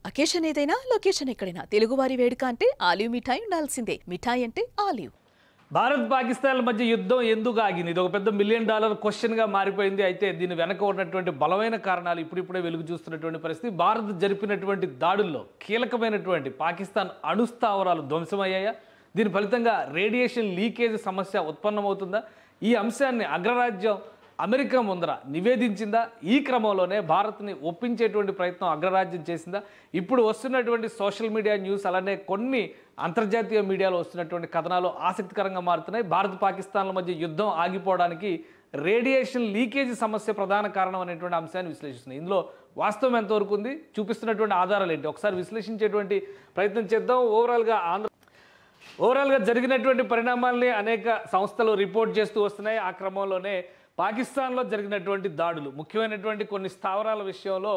Occasion ఏదైనా location ఎక్కడైనా తెలుగువారి వేడుక అంటే ఆలివ్ మిఠాయి ఉండాల్సిందే. మిఠాయి అంటే ఆలివ్. భారత్ పాకిస్తాన్ల మధ్య యుద్ధం ఎందుకు ఆగింది? ఇది ఒక పెద్ద $1 మిలియన్ క్వశ్చన్గా మారిపోయింది. అయితే దీని వెనక ఉన్నటువంటి బలమైన కారణాలు ఇప్పుడిప్పుడే వెలుగు చూస్తున్నటువంటి పరిస్థితి. భారత్ జరిపినటువంటి దాడుల్లో కీలకమైనటువంటి పాకిస్తాన్ అణుస్థావరాలు ధ్వంసమయ్యాయా? దీని ఫలితంగా రేడియేషన్ లీకేజ్ సమస్య ఉత్పన్నమవుతుందా? ఈ అంశాన్ని అగ్రరాజ్యం అమెరికా ముందర నివేదించిందా? ఈ క్రమంలోనే భారత్ని ఒప్పించేటువంటి ప్రయత్నం అగ్రరాజ్యం చేసిందా? ఇప్పుడు వస్తున్నటువంటి సోషల్ మీడియా న్యూస్ అలానే కొన్ని అంతర్జాతీయ మీడియాలో వస్తున్నటువంటి కథనాలు ఆసక్తికరంగా మారుతున్నాయి. భారత్ పాకిస్తాన్ల మధ్య యుద్ధం ఆగిపోవడానికి రేడియేషన్ లీకేజ్ సమస్య ప్రధాన కారణం అనేటువంటి అంశాన్ని విశ్లేషిస్తున్నాయి. ఇందులో వాస్తవం ఎంతవరకు ఉంది, చూపిస్తున్నటువంటి ఆధారాలు ఏంటి, ఒకసారి విశ్లేషించేటువంటి ప్రయత్నం చేద్దాం. ఓవరాల్గా జరిగినటువంటి పరిణామాల్ని అనేక సంస్థలు రిపోర్ట్ చేస్తూ వస్తున్నాయి. ఆ క్రమంలోనే పాకిస్తాన్లో జరిగినటువంటి దాడులు, ముఖ్యమైనటువంటి కొన్ని స్థావరాల విషయంలో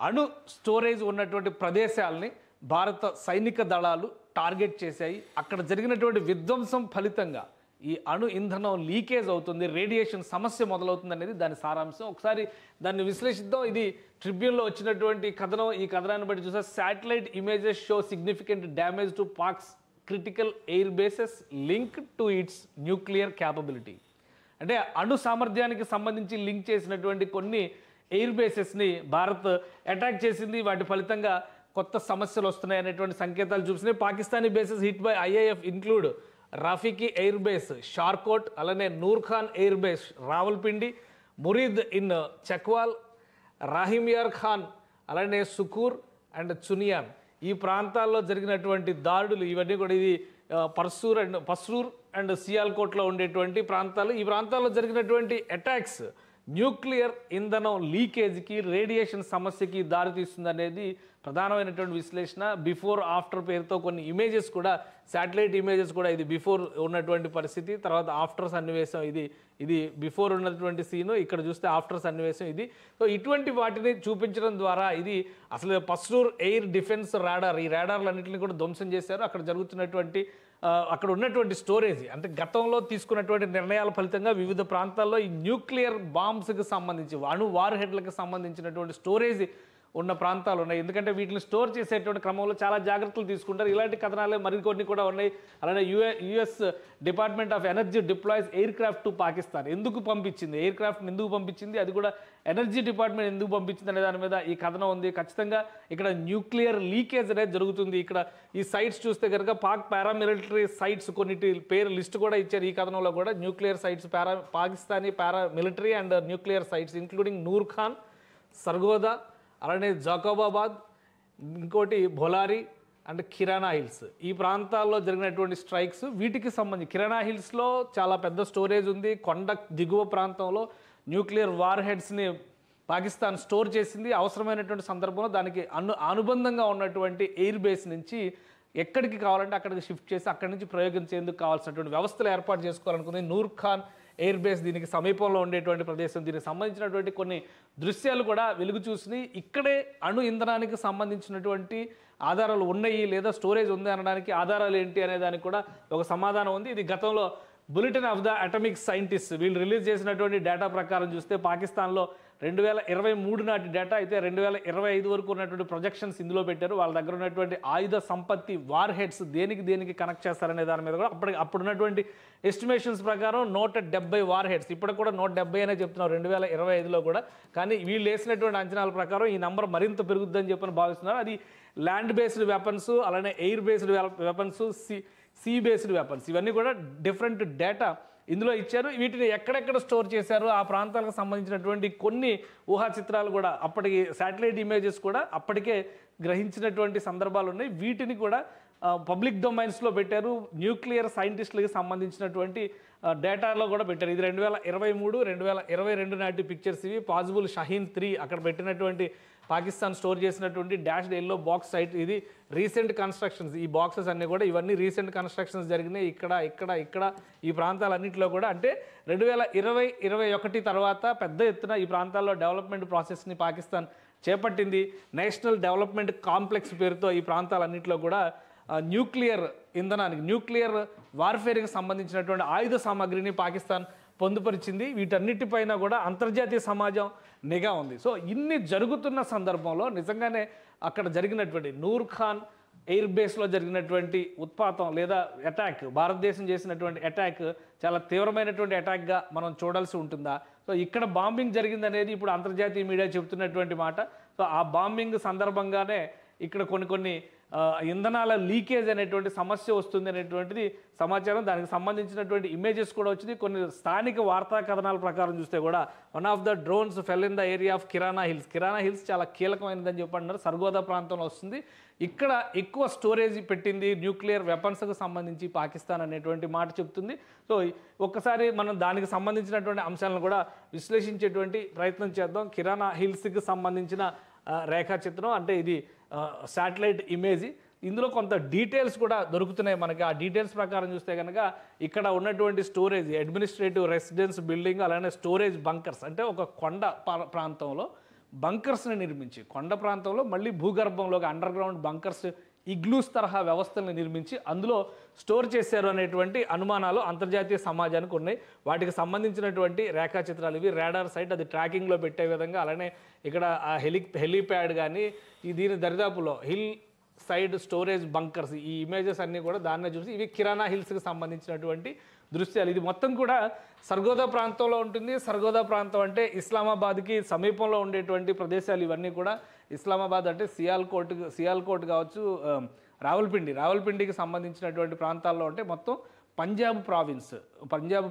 అణు స్టోరేజ్ ఉన్నటువంటి ప్రదేశాలని భారత సైనిక దళాలు టార్గెట్ చేశాయి. అక్కడ జరిగినటువంటి విధ్వంసం ఫలితంగా ఈ అణు ఇంధనం లీకేజ్ అవుతుంది, రేడియేషన్ సమస్య మొదలవుతుంది అనేది దాని సారాంశం. ఒకసారి దాన్ని విశ్లేషిద్దాం. ఇది ట్రిబ్యూన్లో వచ్చినటువంటి కథనం. ఈ కథనాన్ని బట్టి చూస్తే satellite images show significant damage to pox critical air bases link to it's nuclear capability. అంటే అణు సామర్థ్యానికి సంబంధించి లింక్ చేసినటువంటి కొన్ని ఎయిర్ బేసెస్ని భారత్ అటాక్ చేసింది. వాటి ఫలితంగా కొత్త సమస్యలు వస్తున్నాయి అనేటువంటి సంకేతాలు చూపిస్తున్నాయి. Pakistani bases hit by IAF include Rafiqui air base, Shorkot, అలానే Nur Khan air base Rawalpindi, Murid in Chakwal, Rahimyar Khan, అలానే సుకూర్ అండ్ చునియాన్. ఈ ప్రాంతాల్లో జరిగినటువంటి దాడులు ఇవన్నీ కూడా ఇది పస్రూర్ అండ్ సియాల్కోట్లో ఉండేటువంటి ప్రాంతాలు. ఈ ప్రాంతాల్లో జరిగినటువంటి అటాక్స్ న్యూక్లియర్ ఇంధనం లీకేజ్కి, రేడియేషన్ సమస్యకి దారితీస్తుంది అనేది ప్రధానమైనటువంటి విశ్లేషణ. బిఫోర్ ఆఫ్టర్ పేరుతో కొన్ని ఇమేజెస్ కూడా, శాటిలైట్ ఇమేజెస్ కూడా, ఇది బిఫోర్ ఉన్నటువంటి పరిస్థితి, తర్వాత ఆఫ్టర్ సన్నివేశం. ఇది బిఫోర్ ఉన్నటువంటి సీను, ఇక్కడ చూస్తే ఆఫ్టర్ సన్నివేశం ఇది. సో ఇటువంటి వాటిని చూపించడం ద్వారా ఇది అసలు పస్రూర్ ఎయిర్ డిఫెన్స్ రాడార్, ఈ రాడార్లన్నింటినీ కూడా ధ్వంసం చేశారు. అక్కడ జరుగుతున్నటువంటి అక్కడ ఉన్నటువంటి స్టోరేజ్, అంటే గతంలో తీసుకున్నటువంటి నిర్ణయాల ఫలితంగా వివిధ ప్రాంతాల్లో ఈ న్యూక్లియర్ బాంబ్స్కి సంబంధించి, అణు వార్ హెడ్లకు సంబంధించినటువంటి స్టోరేజ్ ఉన్న ప్రాంతాలు ఉన్నాయి. ఎందుకంటే వీటిని స్టోర్ చేసేటువంటి క్రమంలో చాలా జాగ్రత్తలు తీసుకుంటారు. ఇలాంటి కథనాలే మరికొన్ని కూడా ఉన్నాయి. అలానే US department of energy deploys air craft to Pakistan. ఎందుకు పంపించింది, ఎయిర్ క్రాఫ్ట్ని ఎందుకు పంపించింది, అది కూడా ఎనర్జీ డిపార్ట్మెంట్ ఎందుకు పంపించింది అనే దాని మీద ఈ కథనం ఉంది. ఖచ్చితంగా ఇక్కడ న్యూక్లియర్ లీకేజ్ అనేది జరుగుతుంది. ఇక్కడ ఈ సైట్స్ చూస్తే కనుక పాక్ పారామిలిటరీ సైట్స్ కొన్నిటి పేరు లిస్ట్ కూడా ఇచ్చారు. ఈ కథనంలో కూడా nuclear sites, Pakistani paramilitary and nuclear sites including Nur Khan, Sargodha, అలానే జాకోబాబాద్, ఇంకోటి భోలారి అండ్ కిరాణా హిల్స్. ఈ ప్రాంతాల్లో జరిగినటువంటి స్ట్రైక్స్ వీటికి సంబంధించి, కిరాణా హిల్స్లో చాలా పెద్ద స్టోరేజ్ ఉంది. కొండ దిగువ ప్రాంతంలో న్యూక్లియర్ వార్ హెడ్స్ని పాకిస్తాన్ స్టోర్ చేసింది. అవసరమైనటువంటి సందర్భంలో దానికి అనుబంధంగా ఉన్నటువంటి ఎయిర్ బేస్ నుంచి ఎక్కడికి కావాలంటే అక్కడికి షిఫ్ట్ చేసి అక్కడి నుంచి ప్రయోగించేందుకు కావాల్సినటువంటి వ్యవస్థలు ఏర్పాటు చేసుకోవాలనుకుంది. నూర్ ఖాన్ ఎయిర్ బేస్ దీనికి సమీపంలో ఉండేటువంటి ప్రదేశం. దీనికి సంబంధించినటువంటి కొన్ని దృశ్యాలు కూడా వెలుగు చూసినాయి. ఇక్కడే అణు ఇంధనానికి సంబంధించినటువంటి ఆధారాలు ఉన్నాయి లేదా స్టోరేజ్ ఉంది అనడానికి ఆధారాలు ఏంటి అనే దానికి కూడా ఒక సమాధానం ఉంది. ఇది గతంలో bulletin of the atomic scientist వీళ్ళు రిలీజ్ చేసినటువంటి డేటా ప్రకారం చూస్తే పాకిస్తాన్లో 2023 నాటి డేటా, అయితే 2025 వరకు ఉన్నటువంటి ప్రొజెక్షన్స్ ఇందులో పెట్టారు. వాళ్ళ దగ్గర ఉన్నటువంటి ఆయుధ సంపత్తి, వార్ హెడ్స్ దేనికి కనెక్ట్ చేస్తారనే దాని మీద కూడా అప్పుడు ఉన్నటువంటి ఎస్టిమేషన్స్ ప్రకారం 170 వార్ హెడ్స్, ఇప్పటికి కూడా 170 అనే చెప్తున్నారు 2025లో కూడా. కానీ వీళ్ళు వేసినటువంటి అంచనాల ప్రకారం ఈ నంబర్ మరింత పెరుగుద్దని చెప్పని భావిస్తున్నారు. అది ల్యాండ్ బేస్డ్ వెపన్స్, అలానే air based weapons, sea based weapons, ఇవన్నీ కూడా డిఫరెంట్ డేటా ఇందులో ఇచ్చారు. వీటిని ఎక్కడెక్కడ స్టోర్ చేశారు, ఆ ప్రాంతాలకు సంబంధించినటువంటి కొన్ని ఊహా చిత్రాలు కూడా, అప్పటికి శాటిలైట్ ఇమేజెస్ కూడా అప్పటికే గ్రహించినటువంటి సందర్భాలు ఉన్నాయి. వీటిని కూడా పబ్లిక్ డొమైన్స్లో పెట్టారు. న్యూక్లియర్ సైంటిస్టులకి సంబంధించినటువంటి డేటాలో కూడా పెట్టారు. ఇది 2023, 2022 నాటి పిక్చర్స్ ఇవి. పాసిబుల్ షహీన్ 3 అక్కడ పెట్టినటువంటి పాకిస్తాన్ స్టోర్ చేసినటువంటి డాష్డ్ ఎల్లో బాక్స్ సైట్. ఇది రీసెంట్ కన్స్ట్రక్షన్స్, ఈ బాక్సెస్ అన్నీ కూడా ఇవన్నీ రీసెంట్ కన్స్ట్రక్షన్స్ జరిగినాయి. ఇక్కడ ఈ ప్రాంతాలన్నింటిలో కూడా, అంటే 2020-21 తర్వాత పెద్ద ఎత్తున ఈ ప్రాంతాల్లో డెవలప్మెంట్ ప్రాసెస్ని పాకిస్తాన్ చేపట్టింది. నేషనల్ డెవలప్మెంట్ కాంప్లెక్స్ పేరుతో ఈ ప్రాంతాలన్నింటిలో కూడా న్యూక్లియర్ ఇంధనానికి, న్యూక్లియర్ వార్ఫేర్కి సంబంధించినటువంటి ఆయుధ సామాగ్రిని పాకిస్తాన్ పొందుపరిచింది. వీటన్నిటిపైన కూడా అంతర్జాతీయ సమాజం నిఘా ఉంది. సో ఇన్ని జరుగుతున్న సందర్భంలో నిజంగానే అక్కడ జరిగినటువంటి నూర్ ఖాన్ ఎయిర్ బేస్లో జరిగినటువంటి ఉత్పాతం లేదా అటాక్, భారతదేశం చేసినటువంటి అటాక్ చాలా తీవ్రమైనటువంటి అటాక్గా మనం చూడాల్సి ఉంటుందా? సో ఇక్కడ బాంబింగ్ జరిగింది అనేది ఇప్పుడు అంతర్జాతీయ మీడియా చెబుతున్నటువంటి మాట. సో ఆ బాంబింగ్ సందర్భంగానే ఇక్కడ కొన్ని ఇంధనాల లీకేజ్ అనేటువంటి సమస్య వస్తుంది అనేటువంటిది సమాచారం. దానికి సంబంధించినటువంటి ఇమేజెస్ కూడా వచ్చింది. కొన్ని స్థానిక వార్తా కథనాల ప్రకారం చూస్తే కూడా one of the drones fell in the area of kirana hills చాలా కీలకమైనదని చెప్పంటున్నారు. సర్గోదా ప్రాంతంలో వస్తుంది. ఇక్కడ ఎక్కువ స్టోరేజ్ పెట్టింది న్యూక్లియర్ వెపన్స్కు సంబంధించి పాకిస్తాన్ అనేటువంటి మాట చెప్తుంది. సో ఒక్కసారి మనం దానికి సంబంధించినటువంటి అంశాలను కూడా విశ్లేషించేటువంటి ప్రయత్నం చేద్దాం. కిరాణా హిల్స్కి సంబంధించిన రేఖాచిత్రం, అంటే ఇది శాటిలైట్ ఇమేజ్. ఇందులో కొంత డీటెయిల్స్ కూడా దొరుకుతున్నాయి మనకి. ఆ డీటెయిల్స్ ప్రకారం చూస్తే కనుక ఇక్కడ ఉన్నటువంటి స్టోరేజ్, అడ్మినిస్ట్రేటివ్ రెసిడెన్స్ బిల్డింగ్, అలానే స్టోరేజ్ బంకర్స్, అంటే ఒక కొండ ప్రాంతంలో బంకర్స్ని నిర్మించి, కొండ ప్రాంతంలో మళ్ళీ భూగర్భంలోకి అండర్ గ్రౌండ్ బంకర్స్, ఇగ్లూస్ తరహా వ్యవస్థలను నిర్మించి అందులో స్టోర్ చేశారు అనేటువంటి అనుమానాలు అంతర్జాతీయ సమాజానికి ఉన్నాయి. వాటికి సంబంధించినటువంటి రేఖాచిత్రాలు ఇవి. రాడార్ సైట్ అది ట్రాకింగ్లో పెట్టే విధంగా, అలానే ఇక్కడ ఆ హెలీప్యాడ్ కానీ దీని దరిదాపులో హిల్ సైడ్ స్టోరేజ్ బంకర్స్, ఈ ఇమేజెస్ అన్నీ కూడా దాన్నే చూసి ఇవి కిరాణా హిల్స్కి సంబంధించినటువంటి దృశ్యాలు. ఇది మొత్తం కూడా సర్గోదా ప్రాంతంలో ఉంటుంది. సర్గోదా ప్రాంతం అంటే ఇస్లామాబాద్కి సమీపంలో ఉండేటువంటి ప్రదేశాలు ఇవన్నీ కూడా. ఇస్లామాబాద్ అంటే సియాల్కోట్ కావచ్చు, రావల్పిండికి సంబంధించినటువంటి ప్రాంతాల్లో అంటే మొత్తం పంజాబ్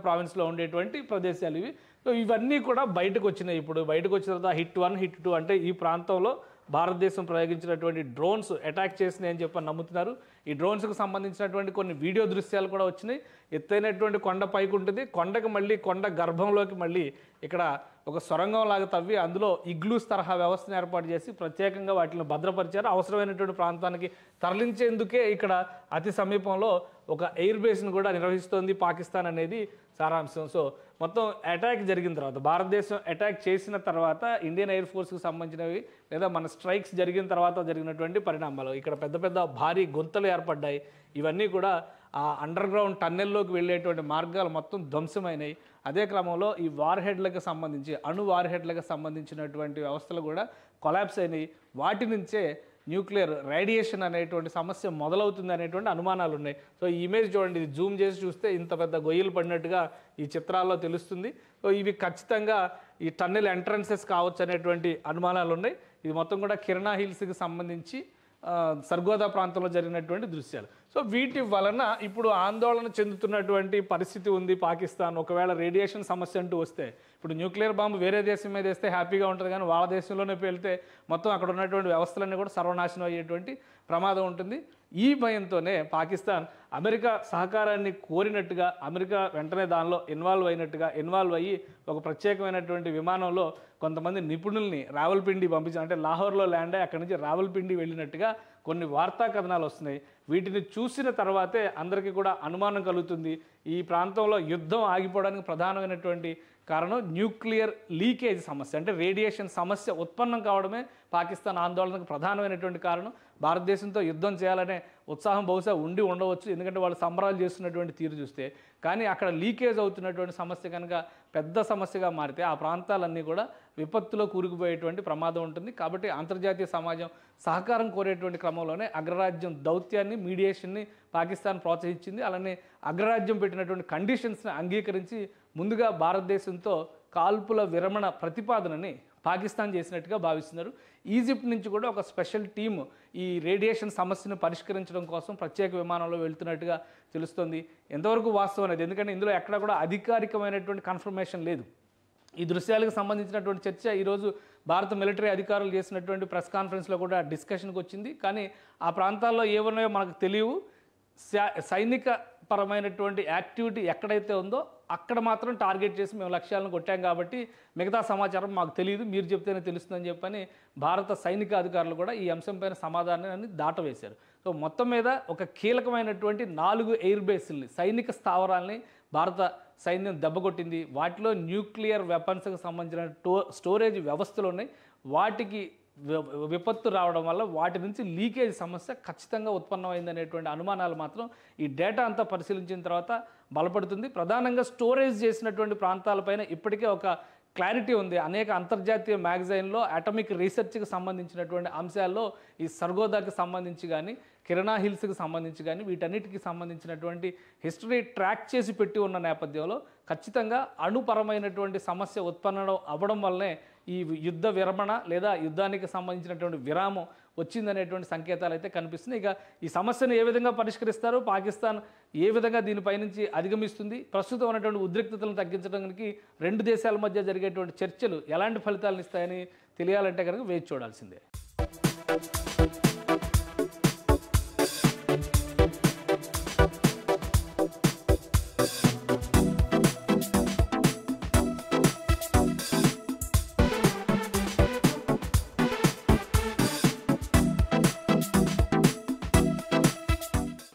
ప్రావిన్స్లో ఉండేటువంటి ప్రదేశాలు ఇవి. సో ఇవన్నీ కూడా బయటకు వచ్చినాయి. ఇప్పుడు బయటకు వచ్చిన తర్వాత హిట్ 1, హిట్ 2 అంటే ఈ ప్రాంతంలో భారతదేశం ప్రయోగించినటువంటి డ్రోన్స్ అటాక్ చేసినాయి అని చెప్పని నమ్ముతున్నారు. ఈ డ్రోన్స్కి సంబంధించినటువంటి కొన్ని వీడియో దృశ్యాలు కూడా వచ్చినాయి. ఎత్తైనటువంటి కొండ పైకి ఉంటుంది, కొండకు మళ్ళీ కొండ గర్భంలోకి మళ్ళీ ఇక్కడ ఒక సొరంగం లాగా తవ్వి అందులో ఇగ్లూస్ తరహా వ్యవస్థను ఏర్పాటు చేసి ప్రత్యేకంగా వాటిని భద్రపరిచారు. అవసరమైనటువంటి ప్రాంతానికి తరలించేందుకే ఇక్కడ అతి సమీపంలో ఒక ఎయిర్ బేస్ను కూడా నిర్వహిస్తోంది పాకిస్తాన్ అనేది సారాంశం. సో మొత్తం అటాక్ జరిగిన తర్వాత, భారతదేశం అటాక్ చేసిన తర్వాత ఇండియన్ ఎయిర్ ఫోర్స్కి సంబంధించినవి లేదా మన స్ట్రైక్స్ జరిగిన తర్వాత జరిగినటువంటి పరిణామాలు, ఇక్కడ పెద్ద పెద్ద భారీ గొంతులు ఏర్పడ్డాయి. ఇవన్నీ కూడా ఆ అండర్ గ్రౌండ్ టన్నెల్లోకి వెళ్ళేటువంటి మార్గాలు మొత్తం ధ్వంసమైనవి. అదే క్రమంలో ఈ వార్హెడ్లకు సంబంధించి, అణు వార్హెడ్లకు సంబంధించినటువంటి వ్యవస్థలు కూడా కొలాప్స్ అయినాయి. వాటి నుంచే న్యూక్లియర్ రేడియేషన్ అనేటువంటి సమస్య మొదలవుతుంది అనేటువంటి అనుమానాలు ఉన్నాయి. సో ఈ ఇమేజ్ చూడండి, ఇది జూమ్ చేసి చూస్తే ఇంత పెద్ద గొయ్యలు పడినట్టుగా ఈ చిత్రాల్లో తెలుస్తుంది. సో ఇవి ఖచ్చితంగా ఈ టన్నెల్ ఎంట్రన్సెస్ కావచ్చు అనేటువంటి అనుమానాలు ఉన్నాయి. ఇది మొత్తం కూడా కిరాణా హిల్స్కి సంబంధించి సర్గోదా ప్రాంతంలో జరిగినటువంటి దృశ్యాలు. సో వీటి వలన ఇప్పుడు ఆందోళన చెందుతున్నటువంటి పరిస్థితి ఉంది పాకిస్తాన్. ఒకవేళ రేడియేషన్ సమస్య అంటూ వస్తే, ఇప్పుడు న్యూక్లియర్ బాంబు వేరే దేశం మీద వేస్తే హ్యాపీగా ఉంటుంది, కానీ వాళ్ళ దేశంలోనే పేలితే మొత్తం అక్కడ ఉన్నటువంటి వ్యవస్థలన్నీ కూడా సర్వనాశనం అయ్యేటువంటి ప్రమాదం ఉంటుంది. ఈ భయంతోనే పాకిస్తాన్ అమెరికా సహకారాన్ని కోరినట్టుగా, అమెరికా వెంటనే దానిలో ఇన్వాల్వ్ అయ్యి ఒక ప్రత్యేకమైనటువంటి విమానంలో కొంతమంది నిపుణుల్ని రావల్పిండి పంపించారు. అంటే లాహోర్లో ల్యాండ్ అయ్యి అక్కడి నుంచి రావల్పిండి వెళ్ళినట్టుగా కొన్ని వార్తా కథనాలు వస్తున్నాయి. వీటిని చూసిన తర్వాతే అందరికీ కూడా అనుమానం కలుగుతుంది. ఈ ప్రాంతంలో యుద్ధం ఆగిపోవడానికి ప్రధానమైనటువంటి కారణం న్యూక్లియర్ లీకేజ్ సమస్య, అంటే రేడియేషన్ సమస్య ఉత్పన్నం కావడమే పాకిస్తాన్ ఆందోళనకు ప్రధానమైనటువంటి కారణం. భారతదేశంతో యుద్ధం చేయాలనే ఉత్సాహం బహుశా ఉండవచ్చు, ఎందుకంటే వాళ్ళు సంబరాలు చేస్తున్నటువంటి తీరు చూస్తే. కానీ అక్కడ లీకేజ్ అవుతున్నటువంటి సమస్య కనుక పెద్ద సమస్యగా మారితే ఆ ప్రాంతాలన్నీ కూడా విపత్తులో కూరుకుపోయేటువంటి ప్రమాదం ఉంటుంది. కాబట్టి అంతర్జాతీయ సమాజం సహకారం కోరేటువంటి క్రమంలోనే అగ్రరాజ్యం దౌత్యాన్ని, మీడియేషన్ని పాకిస్తాన్ ప్రోత్సహించింది. అలానే అగ్రరాజ్యం పెట్టినటువంటి కండిషన్స్ని అంగీకరించి ముందుగా భారతదేశంతో కాల్పుల విరమణ ప్రతిపాదనని పాకిస్తాన్ చేసినట్టుగా భావిస్తున్నారు. ఈజిప్ట్ నుంచి కూడా ఒక స్పెషల్ టీమ్ ఈ రేడియేషన్ సమస్యను పరిష్కరించడం కోసం ప్రత్యేక విమానంలో వెళ్తున్నట్టుగా తెలుస్తుంది. ఎంతవరకు వాస్తవం అనేది, ఎందుకంటే ఇందులో ఎక్కడ కూడా అధికారికమైనటువంటి కన్ఫర్మేషన్ లేదు. ఈ దృశ్యాలకు సంబంధించినటువంటి చర్చ ఈరోజు భారత మిలిటరీ అధికారులు చేసినటువంటి ప్రెస్ కాన్ఫరెన్స్లో కూడా డిస్కషన్కి వచ్చింది. కానీ ఆ ప్రాంతాల్లో ఏమున్నాయో మనకు తెలియవు. సైనిక పరమైనటువంటి యాక్టివిటీ ఎక్కడైతే ఉందో అక్కడ మాత్రం టార్గెట్ చేసి మేము లక్ష్యాలను కొట్టాం కాబట్టి మిగతా సమాచారం మాకు తెలియదు, మీరు చెప్తేనే తెలుస్తుందని చెప్పని భారత సైనిక అధికారులు కూడా ఈ అంశంపైన సమాధానాన్ని దాటవేశారు. సో మొత్తం మీద ఒక కీలకమైనటువంటి 4 ఎయిర్ బేస్ల్ని, సైనిక స్థావరాల్ని భారత సైన్యం దెబ్బకొట్టింది. వాటిలో న్యూక్లియర్ వెపన్స్కి సంబంధించిన స్టోరేజ్ వ్యవస్థలు ఉన్నాయి. వాటికి విపత్తు రావడం వల్ల వాటి నుంచి లీకేజ్ సమస్య ఖచ్చితంగా ఉత్పన్నమైందనేటువంటి అనుమానాలు మాత్రం ఈ డేటా అంతా పరిశీలించిన తర్వాత బలపడుతుంది. ప్రధానంగా స్టోరేజ్ చేసినటువంటి ప్రాంతాలపైన ఇప్పటికే ఒక క్లారిటీ ఉంది. అనేక అంతర్జాతీయ మ్యాగజైన్లో అటామిక్ రీసెర్చ్కి సంబంధించినటువంటి అంశాల్లో ఈ సర్గోదాకి సంబంధించి కానీ, కిరణా హిల్స్కి సంబంధించి కానీ, వీటన్నిటికి సంబంధించినటువంటి హిస్టరీ ట్రాక్ చేసి పెట్టి ఉన్న నేపథ్యంలో ఖచ్చితంగా అణుపరమైనటువంటి సమస్య ఉత్పన్నం అవ్వడం వల్లనే ఈ యుద్ధ విరమణ లేదా యుద్ధానికి సంబంధించినటువంటి విరామం వచ్చిందనేటువంటి సంకేతాలు అయితే కనిపిస్తున్నాయి. ఇక ఈ సమస్యను ఏ విధంగా పరిష్కరిస్తారో, పాకిస్తాన్ ఏ విధంగా దీనిపై నుంచి అధిగమిస్తుంది, ప్రస్తుతం ఉన్నటువంటి ఉద్రిక్తతలను తగ్గించడానికి రెండు దేశాల మధ్య జరిగేటువంటి చర్చలు ఎలాంటి ఫలితాలను ఇస్తాయని తెలియాలంటే కనుక వేచి చూడాల్సిందే.